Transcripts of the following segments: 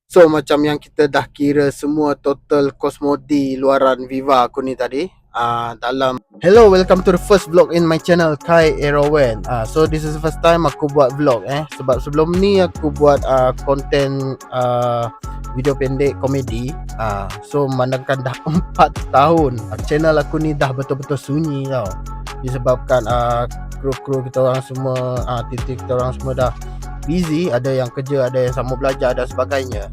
So macam yang kita dah kira semua total Cosmodi luaran Viva aku ni tadi dalam hello, welcome to the first vlog in my channel Kai Erawan. So this is the first time aku buat vlog sebab sebelum ni aku buat konten video pendek komedi. So memandangkan dah 4 tahun channel aku ni dah betul-betul sunyi tau, disebabkan kru-kru kita orang semua, tim-tim kita orang semua dah busy, ada yang kerja, ada yang sama belajar dan sebagainya.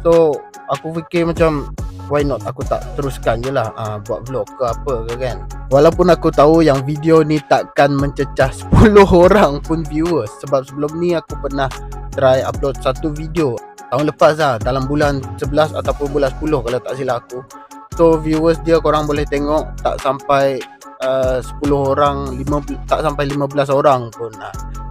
So aku fikir macam why not aku tak teruskan je lah buat vlog ke apa ke kan. Walaupun aku tahu yang video ni takkan mencecah 10 orang pun viewers, sebab sebelum ni aku pernah try upload satu video tahun lepas dalam bulan 11 ataupun bulan 10 kalau tak silap aku. So viewers dia korang boleh tengok tak sampai 10 orang, tak sampai 15 orang pun.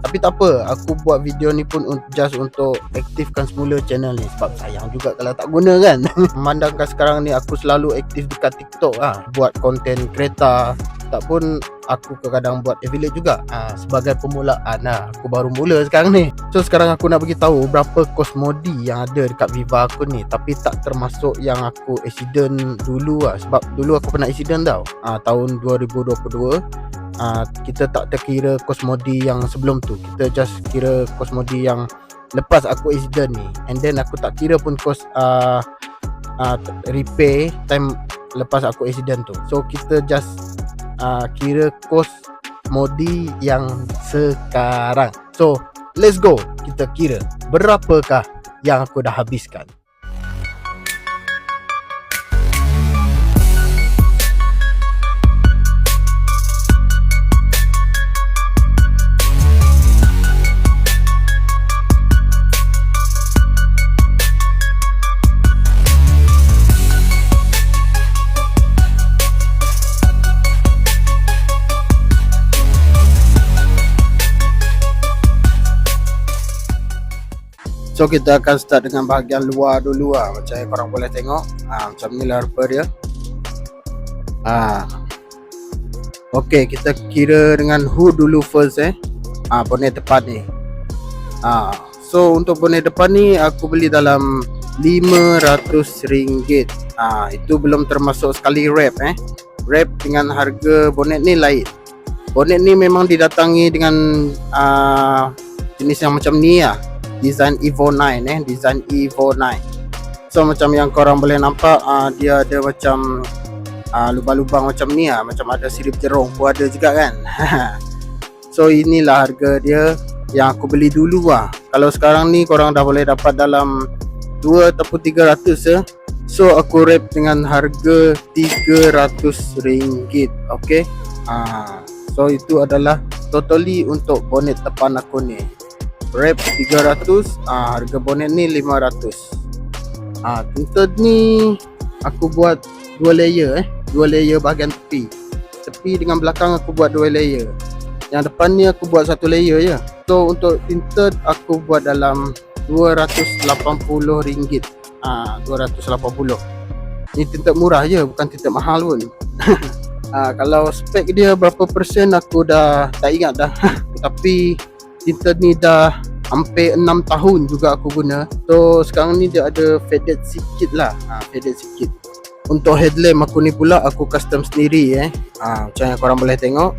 Tapi tak apa, aku buat video ni pun just untuk aktifkan semula channel ni, sebab sayang juga kalau tak guna kan. Memandangkan sekarang ni aku selalu aktif dekat TikTok buat konten kereta, tak pun aku kadang-kadang buat affiliate juga. Sebagai permulaan aku baru mula sekarang ni. So sekarang aku nak bagi tahu berapa Cosmodi yang ada dekat Viva aku ni, tapi tak termasuk yang aku accident dulu sebab dulu aku pernah accident tau, tahun 2022. Kita tak terkira Cosmodi yang sebelum tu, kita just kira Cosmodi yang lepas aku accident ni. And then aku tak kira pun cost repair time lepas aku accident tu. So kita just kira Cosmodi yang sekarang. So let's go, kita kira berapakah yang aku dah habiskan. So kita akan start dengan bahagian luar dulu macam yang korang boleh tengok. Macam ni lah rupa dia. Okay, kita kira dengan hood dulu first bonet depan ni. So untuk bonet depan ni aku beli dalam RM500. Itu belum termasuk sekali wrap wrap dengan harga bonet ni lain. Bonet ni memang didatangi dengan jenis yang macam ni design Evo 9 design Evo 9. So macam yang korang boleh nampak, dia ada macam lubang-lubang macam ni macam ada sirip jerung pun ada juga kan. So inilah harga dia yang aku beli dulu Kalau sekarang ni korang dah boleh dapat dalam 2 ataupun 300 So aku wrap dengan harga RM300. Okay. So itu adalah totally untuk bonet depan aku ni. Wrap 300, harga bonet ni 500. Tinted ni aku buat 2 layer 2 layer bahagian tepi dengan belakang aku buat 2 layer. Yang depan ni aku buat 1 layer je. So untuk tinted aku buat dalam RM280. 280. Ni tinted murah je, bukan tinted mahal pun. Kalau spek dia berapa persen aku dah tak ingat dah. Tapi tinted ni dah hampir 6 tahun juga aku guna. So sekarang ni dia ada faded sikit lah, faded sikit. Untuk headlamp aku ni pula aku custom sendiri macam yang korang boleh tengok.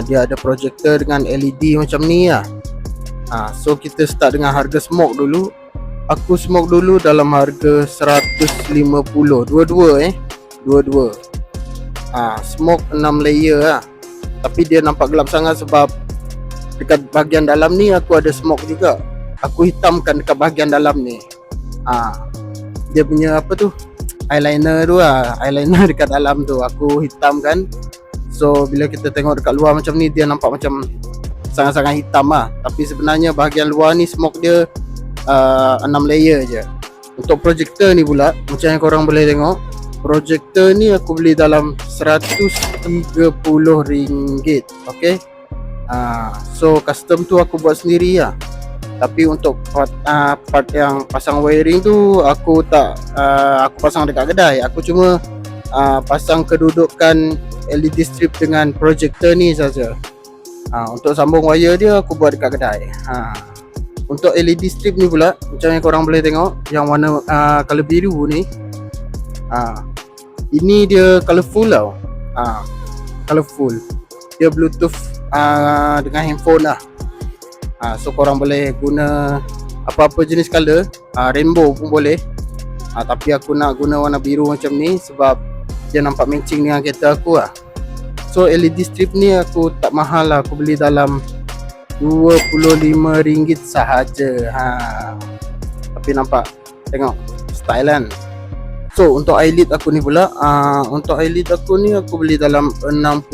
Dia ada projector dengan LED macam ni So kita start dengan harga smoke dulu. Aku smoke dulu dalam harga 150. Dua-dua smoke 6 layer tapi dia nampak gelap sangat sebab dekat bahagian dalam ni aku ada smoke juga. Aku hitamkan dekat bahagian dalam ni. Dia punya apa tu, eyeliner tu eyeliner dekat dalam tu aku hitamkan. So bila kita tengok dekat luar macam ni, dia nampak macam sangat-sangat hitam tapi sebenarnya bahagian luar ni smoke dia 6 layer je. Untuk projector ni pula, macam yang korang boleh tengok, projector ni aku beli dalam RM130. Okay. So custom tu aku buat sendiri tapi untuk part yang pasang wiring tu aku tak aku pasang dekat kedai. Aku cuma pasang kedudukan LED strip dengan projector ni saja. Untuk sambung wire dia aku buat dekat kedai. Untuk LED strip ni pula, macam yang korang boleh tengok, yang warna color biru ni, ini dia colourful tau. Colourful. Dia Bluetooth dengan handphone lah. So korang boleh guna apa-apa jenis color, rainbow pun boleh. Tapi aku nak guna warna biru macam ni sebab dia nampak matching dengan kereta aku lah. So LED strip ni aku tak mahal lah, aku beli dalam RM25 sahaja. Tapi nampak, tengok style kan. So untuk eyelid aku ni pula, untuk eyelid aku ni aku beli dalam RM60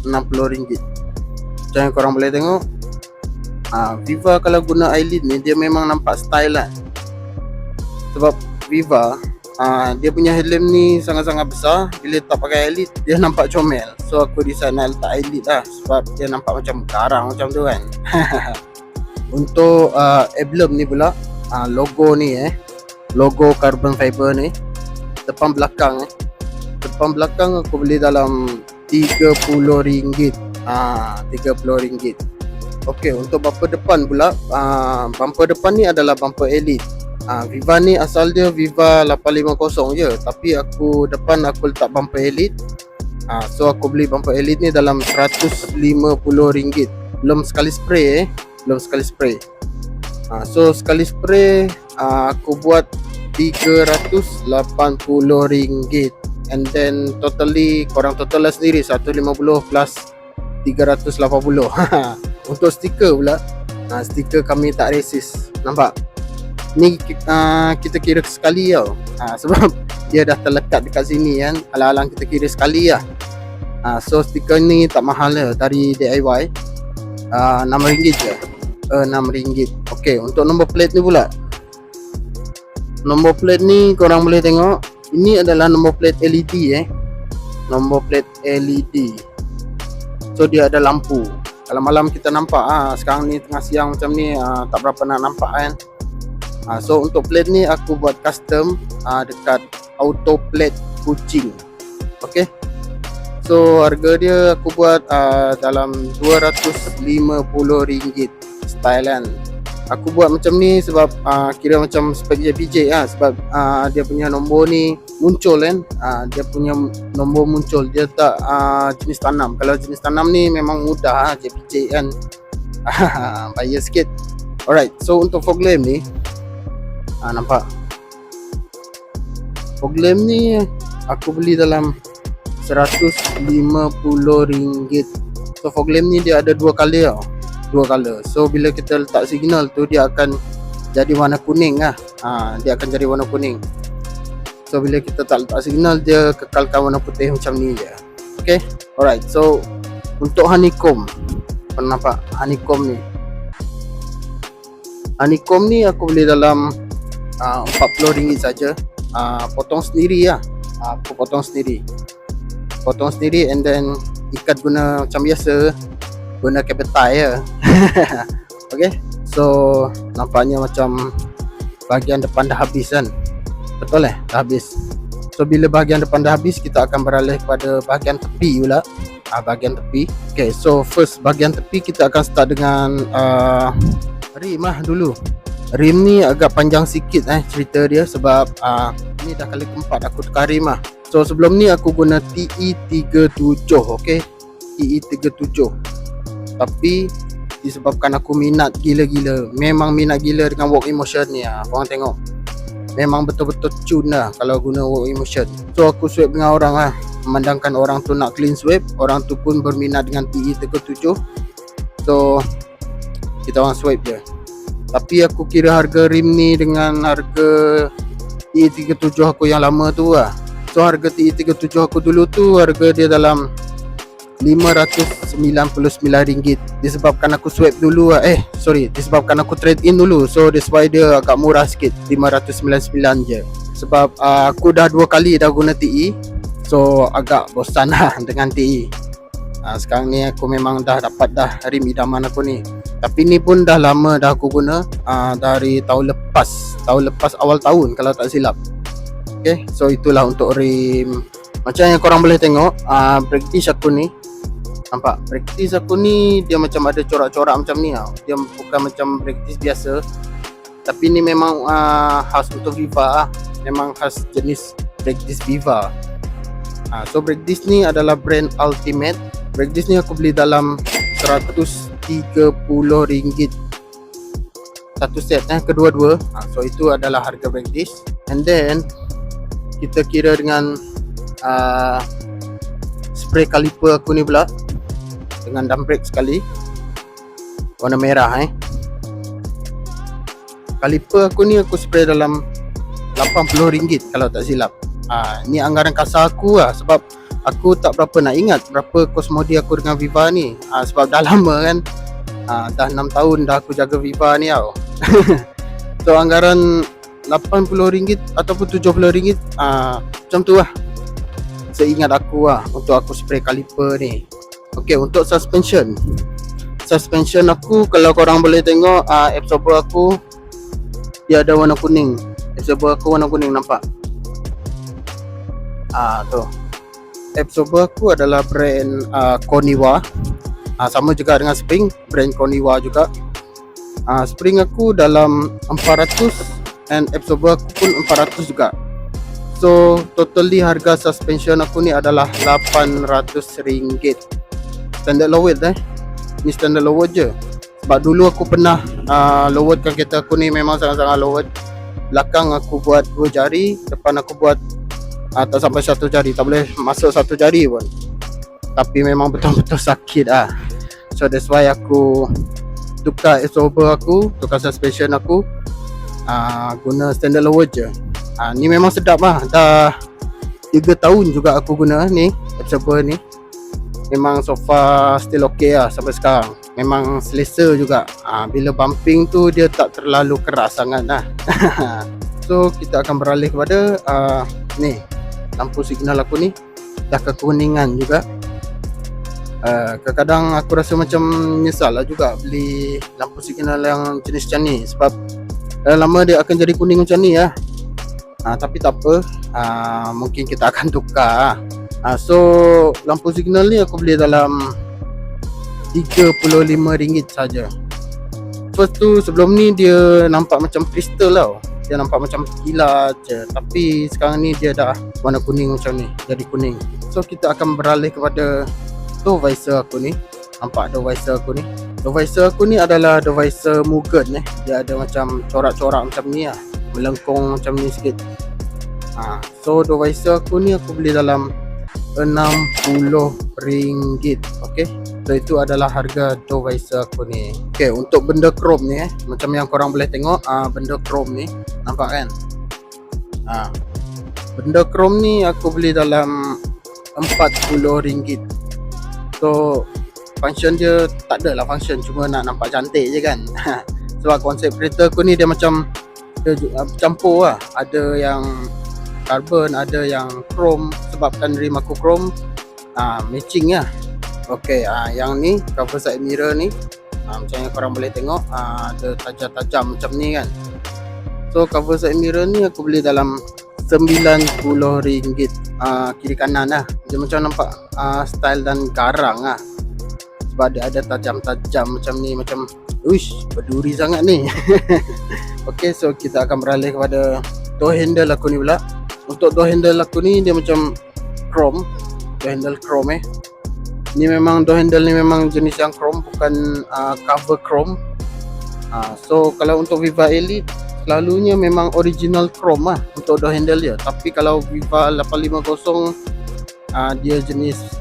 RM60. Macam yang korang boleh tengok, Viva kalau guna eyelid ni dia memang nampak style lah. Sebab Viva dia punya helm ni sangat-sangat besar. Bila tak pakai eyelid dia nampak comel. So aku decide nak letak eyelid lah sebab dia nampak macam garang macam tu kan. Untuk emblem ni pula, logo ni logo carbon fiber ni, depan belakang aku beli dalam RM30. RM30. Okey, untuk bumper depan pula, bumper depan ni adalah bumper elite. Viva ni asal dia Viva 850 je, tapi aku depan aku letak bumper elite. So aku beli bumper elite ni dalam RM150. Belum sekali spray so sekali spray aku buat RM380. And then totally korang total lah sendiri 150 plus 380. Untuk stiker pula, stiker kami tak resist. Nampak? Ni kita kira sekali tau. Sebab dia dah terlekat dekat sini kan. Alang-alang kita kira sekali lah. So stiker ni tak mahal lah, dari DIY. RM6 je. RM6. Okey, untuk nombor plate ni pula. Nombor plate ni korang boleh tengok, ini adalah nombor plate LED Nombor plate LED. So dia ada lampu. Kalau malam kita nampak, sekarang ni tengah siang macam ni, tak berapa nak nampak kan. So untuk plate ni aku buat custom dekat auto plate kucing. Okay, so harga dia aku buat dalam RM250 style kan. Aku buat macam ni sebab kira macam spek JPJ sebab dia punya nombor ni muncul kan. Dia punya nombor muncul, dia tak jenis tanam. Kalau jenis tanam ni memang mudah JPJ kan. Bayar sikit. Alright, so untuk fog lamp ni, nampak fog lamp ni aku beli dalam RM150. So fog lamp ni dia ada dua color tau. So bila kita letak signal tu dia akan jadi warna kuning lah. Dia akan jadi warna kuning. So bila kita tak letak signal dia kekalkan warna putih macam ni je. Okay, alright. So untuk honeycomb, nampak honeycomb ni aku beli dalam RM40 saja. Potong sendiri lah. Aku potong sendiri and then ikat guna macam biasa, guna cable tie je. Okay, so nampaknya macam bahagian depan dah habis kan. Betul dah habis. So bila bahagian depan dah habis, kita akan beralih kepada bahagian tepi pula. Bahagian tepi. Okay, so first bahagian tepi kita akan start dengan rim lah dulu. Rim ni agak panjang sikit cerita dia sebab ni dah kali keempat aku tukar rim lah. So sebelum ni aku guna TE37. Okay, TE37. Tapi disebabkan aku minat gila-gila, memang minat gila dengan walk emotion ni. Korang tengok, memang betul-betul tune lah kalau guna walk emotion. So aku swipe dengan orang lah, memandangkan orang tu nak clean swipe, orang tu pun berminat dengan TE37. So kita orang swipe je. Tapi aku kira harga rim ni dengan harga TE37 aku yang lama tu lah. So harga TE37 aku dulu tu harga dia dalam RM599. Disebabkan aku swipe dulu disebabkan aku trade in dulu. So that's why dia agak murah sikit, RM599 je. Sebab aku dah 2 kali dah guna TE, so agak bosan lah dengan TE. Sekarang ni aku memang dah dapat dah rim idaman aku ni. Tapi ni pun dah lama dah aku guna, dari tahun lepas awal tahun kalau tak silap. Okay, so itulah untuk rim. Macam yang korang boleh tengok, brake disc aku ni Nampak? Practice aku ni dia macam ada corak-corak macam ni tau. Dia bukan macam practice biasa. Tapi ni memang khas untuk Viva lah. Memang khas jenis practice Viva. So practice ni adalah brand Ultimate. Practice ni aku beli dalam RM130 satu set kedua-dua. So itu adalah harga practice. And then kita kira dengan spray caliper aku ni pula, dengan drum brake sekali warna merah. Caliper aku ni aku spray dalam RM80 kalau tak silap. Ni anggaran kasar aku lah, sebab aku tak berapa nak ingat berapa kos modi aku dengan Viva ni. Sebab dah lama kan, dah 6 tahun dah aku jaga Viva ni tau. So anggaran RM80 ataupun RM70, macam tu lah seingat aku lah untuk aku spray caliper ni. Okay, untuk suspension aku, kalau korang boleh tengok absorber aku dia ada warna kuning. Absorber aku warna kuning, nampak? Tu absorber aku adalah brand Koniwa. Sama juga dengan spring, brand Koniwa juga. Spring aku dalam 400 and absorber aku pun 400 juga. So totally harga suspension aku ni adalah RM800. Standard low weight ni standard low weight je. Sebab dulu aku pernah low weight kan kereta aku ni, memang sangat-sangat low weight. Belakang aku buat 2 jari, depan aku buat tak sampai 1 jari, tak boleh masuk 1 jari pun. Tapi memang betul-betul sakit lah. So that's why aku tukar absorber aku, tukar suspension aku, guna standard lower je. Ni memang sedap lah. Dah 3 tahun juga aku guna ni absorber ni. Memang so far still okay lah sampai sekarang. Memang selesa juga. Bila bumping tu dia tak terlalu keras sangat lah. So kita akan beralih kepada ni lampu signal aku ni dah kekuningan juga. Kadang-kadang aku rasa macam nyesal lah juga beli lampu signal yang jenis macam ni, sebab lama dia akan jadi kuning macam ni lah. Tapi tak apa, mungkin kita akan tukar. So lampu signal ni aku beli dalam RM35 saja. First tu sebelum ni dia nampak macam kristal tau, dia nampak macam kilat je. Tapi sekarang ni dia dah warna kuning macam ni, jadi kuning. So kita akan beralih kepada door visor aku ni. Nampak door visor aku ni? Door visor aku ni adalah door visor Mugen Dia ada macam corak-corak macam ni lah, melengkung macam ni sikit. So door visor aku ni aku beli dalam RM60. Okay, so itu adalah harga door visor aku ni. Okay, untuk benda chrome ni macam yang korang boleh tengok, benda chrome ni, nampak kan? Benda chrome ni aku beli dalam RM40. So function dia tak adalah function, cuma nak nampak cantik je kan. Sebab konsep kereta aku ni dia macam dia campur lah. Ada yang carbon, ada yang chrome, sebabkan rim aku chrome, matching lah. Okay, yang ni cover side mirror ni, macam yang korang boleh tengok, ada tajam-tajam macam ni kan. So cover side mirror ni aku beli dalam RM90, kiri kanan lah. Dia macam nampak style dan garang lah, sebab dia ada tajam-tajam macam ni, macam uish, berduri sangat ni. Okay, so kita akan beralih kepada door handle aku ni pula. Untuk door handle aku ni dia macam chrome, door handle chrome ni memang door handle ni memang jenis yang chrome, bukan cover chrome. So kalau untuk Viva Elite selalunya memang original chrome lah untuk door handle dia. Tapi kalau Viva 850 dia jenis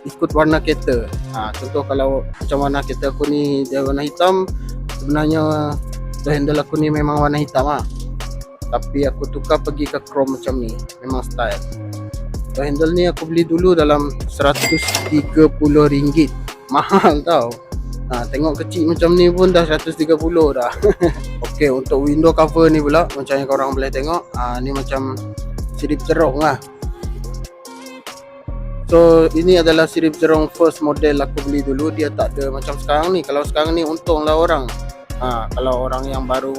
ikut warna kereta. Contoh kalau macam warna kereta aku ni dia warna hitam, sebenarnya door handle aku ni memang warna hitam lah, tapi aku tukar pergi ke chrome macam ni, memang style. Door handle ni aku beli dulu dalam RM130. Mahal tau. Tengok kecil macam ni pun dah 130 dah. Okay, untuk window cover ni pula, macam yang korang boleh tengok, ni macam sirip jerung lah. So ini adalah sirip jerung first model aku beli dulu. Dia tak ada macam sekarang ni. Kalau sekarang ni untunglah orang, kalau orang yang baru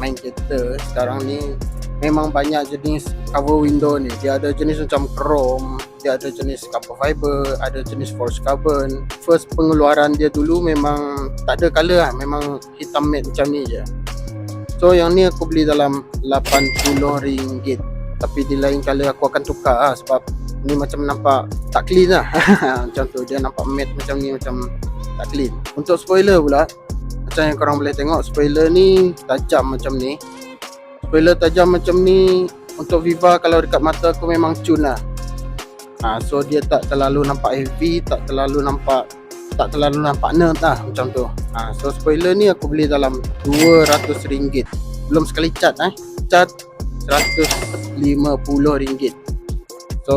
main kereta sekarang ni, memang banyak jenis cover window ni. Dia ada jenis macam chrome, Dia ada jenis carbon fiber, ada jenis forged carbon. First pengeluaran dia dulu memang tak ada colour lah, memang hitam matte macam ni je. So yang ni aku beli dalam RM80. Tapi di lain kali aku akan tukar lah, sebab ni macam nampak tak clean lah. Macam tu, dia nampak matte macam ni, macam tak clean. Untuk spoiler pula, macam yang korang boleh tengok, spoiler ni tajam macam ni. Spoiler tajam macam ni untuk Viva, kalau dekat mata aku memang cun lah. So dia tak terlalu nampak heavy, tak terlalu nampak nerd lah, macam tu. So spoiler ni aku beli dalam RM200. Belum sekali cat cat RM150. So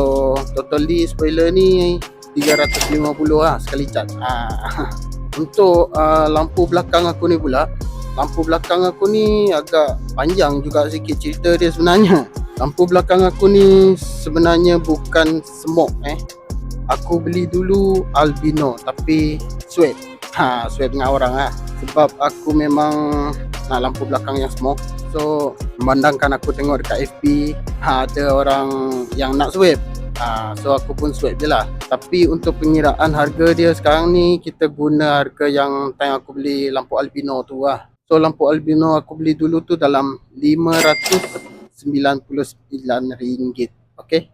totally spoiler ni RM350 lah sekali cat. Untuk lampu belakang aku ni pula, lampu belakang aku ni agak panjang juga sikit cerita dia sebenarnya. Lampu belakang aku ni sebenarnya bukan smoke. Aku beli dulu albino tapi sweat. Sweat dengan orang lah. Sebab aku memang nak lampu belakang yang smoke. So memandangkan aku tengok dekat FB ada orang yang nak swipe. So aku pun swipe je lah. Tapi untuk pengiraan harga dia sekarang ni, kita guna harga yang time aku beli lampu albino tu lah. So lampu albino aku beli dulu tu dalam RM599. Okay.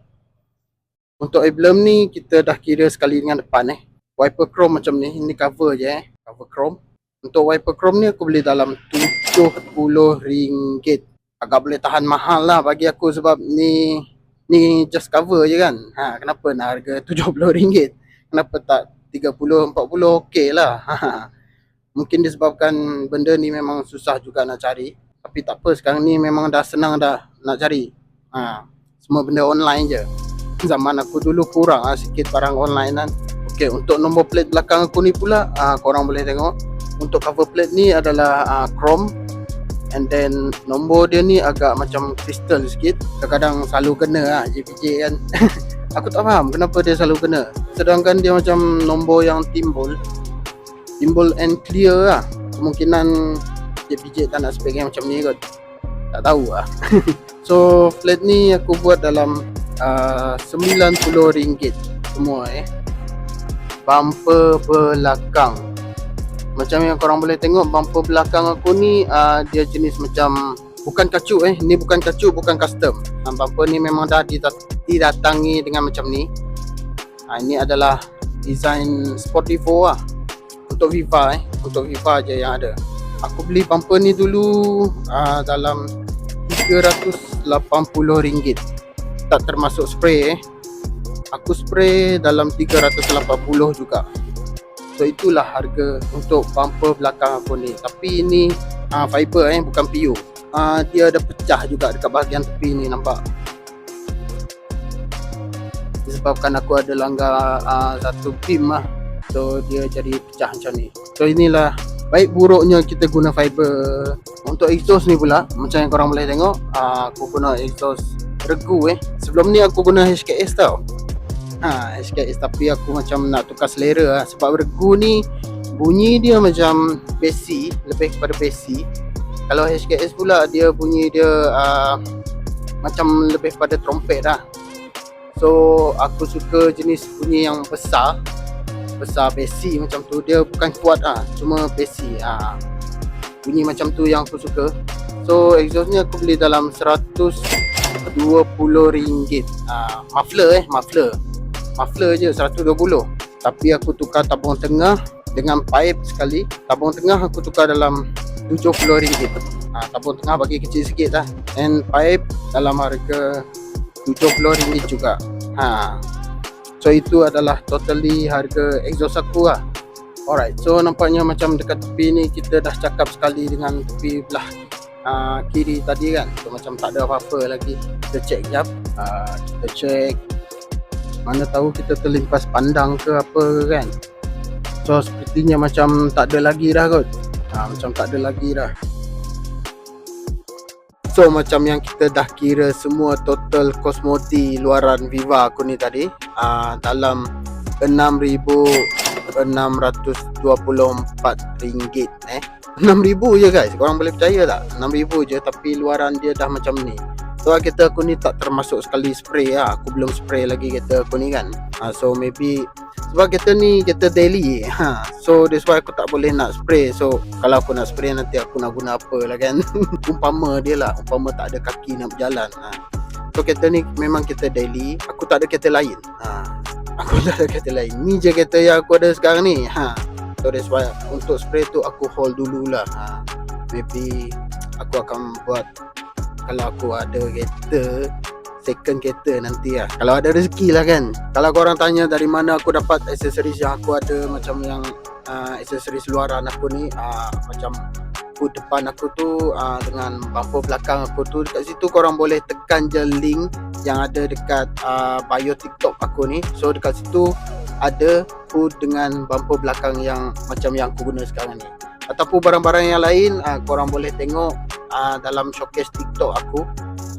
Untuk emblem ni kita dah kira sekali dengan depan. Wiper chrome macam ni. Ini cover je cover chrome. Untuk wiper chrome ni aku beli dalam RM70. Agak boleh tahan mahal lah bagi aku, sebab ni just cover je kan. Kenapa nak harga RM70? Kenapa tak RM30-40? Okey lah. Mungkin disebabkan benda ni memang susah juga nak cari. Tapi tak apa, sekarang ni memang dah senang dah nak cari. Semua benda online je. Zaman aku dulu kurang sikit barang online kan. Okay, untuk nombor plate belakang aku ni pula, korang boleh tengok. Untuk cover plate ni adalah chrome. And then nombor dia ni agak macam kristal sikit. Kadang-kadang selalu kena JPJ kan. Aku tak faham kenapa dia selalu kena. Sedangkan dia macam nombor yang timbul and clear lah. Kemungkinan JPJ tak nak spek macam ni kot. Tak tahu lah. So plate ni aku buat dalam RM90 semua. Bumper belakang, macam yang korang boleh tengok, bumper belakang aku ni dia jenis macam bukan kacu. Ni bukan kacu, bukan custom. Bumper ni memang dah didatangi dengan macam ni. Ini adalah design Sportivo lah. Untuk Viva untuk Viva je yang ada. Aku beli bumper ni dulu dalam RM380. Tak termasuk spray. Aku spray dalam RM380 juga. So itulah harga untuk bumper belakang aku ni. Tapi ini fiber bukan PU. Dia ada pecah juga dekat bahagian tepi ni, nampak. Disebabkan aku ada langgar satu pin lah. So dia jadi pecah macam ni. So inilah baik buruknya kita guna fiber. Untuk exhaust ni pula, macam yang korang boleh tengok, aku guna exhaust Regu. Sebelum ni aku guna HKS tau. HKS, tapi aku macam nak tukar selera lah. Sebab Regu ni bunyi dia macam besi, lebih kepada besi. Kalau HKS pula dia bunyi dia macam lebih pada trompet lah. So aku suka jenis bunyi yang besar besi macam tu. Dia bukan kuat cuma besi. Bunyi macam tu yang aku suka. So exhaust ni aku beli dalam RM120. Muffler je RM120. Tapi aku tukar tabung tengah dengan pipe sekali. Tabung tengah aku tukar dalam RM70. Tabung tengah bagi kecil sikit lah. And pipe dalam harga RM70 juga. So itu adalah totally harga exhaust aku lah. Alright, so nampaknya macam dekat tepi ni kita dah cakap sekali dengan tepi belah kiri tadi kan. So macam tak ada apa-apa lagi. Kita check sekejap. Kita check. Mana tahu kita terlimpas pandang ke apa kan. So sepertinya macam tak ada lagi dah kot. Macam tak ada lagi dah. So macam yang kita dah kira semua total Cosmoti luaran Viva aku ni tadi, dalam RM6,624. 6,000 je guys, korang boleh percaya tak? 6,000 je tapi luaran dia dah macam ni. So kereta aku ni tak termasuk sekali spray lah. Aku belum spray lagi kereta aku ni kan. So maybe sebab kereta ni kereta daily. So that's why aku tak boleh nak spray. So kalau aku nak spray nanti aku nak guna apa lah kan. Umpama dia lah, umpama tak ada kaki nak berjalan. So kereta ni memang kereta daily. Aku tak ada kereta lain. Aku tak ada kereta lain. Ni je kereta yang aku ada sekarang ni. So that's why untuk spray tu aku hold dululah. Maybe aku akan buat kalau aku ada kereta, second kereta nanti lah. Kalau ada rezeki lah kan. Kalau korang tanya dari mana aku dapat aksesoris yang aku ada, macam yang aksesoris luaran aku ni, macam hood depan aku tu dengan bumper belakang aku tu, dekat situ korang boleh tekan je link yang ada dekat bio TikTok aku ni. So dekat situ ada hood dengan bumper belakang yang macam yang aku guna sekarang ni. Ataupun barang-barang yang lain korang boleh tengok dalam showcase TikTok aku.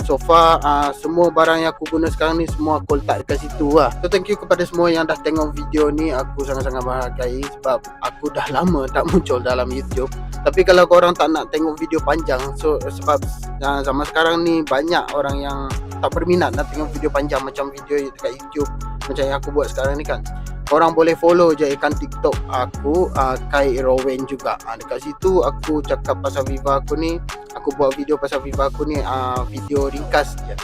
So far semua barang yang aku guna sekarang ni semua aku letak dekat situ lah. So thank you kepada semua yang dah tengok video ni. Aku sangat-sangat menghargai sebab aku dah lama tak muncul dalam YouTube. Tapi kalau korang tak nak tengok video panjang, so sebab zaman sekarang ni banyak orang yang tak berminat nak tengok video panjang macam video dekat YouTube macam yang aku buat sekarang ni kan. Korang boleh follow je ikan TikTok aku, Kai Erowen juga. Dekat situ aku cakap pasal Viva aku ni. Aku buat video pasal Viva aku ni, video ringkas je.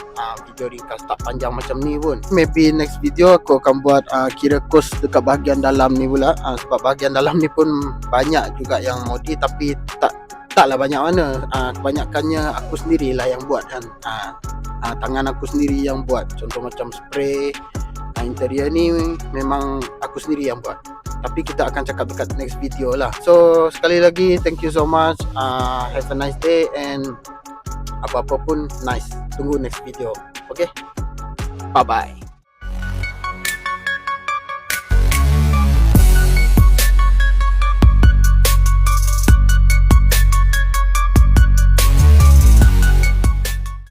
Video ringkas tak panjang macam ni pun. Maybe next video aku akan buat kira kos dekat bahagian dalam ni pula. Sebab bahagian dalam ni pun banyak juga yang modi, tapi taklah banyak mana. Kebanyakannya aku sendirilah yang buat kan. Tangan aku sendiri yang buat. Contoh macam spray, interior ni memang aku sendiri yang buat. Tapi kita akan cakap dekat next video lah. So sekali lagi thank you so much. Have a nice day and apa-apa pun nice. Tunggu next video. Okay, bye bye.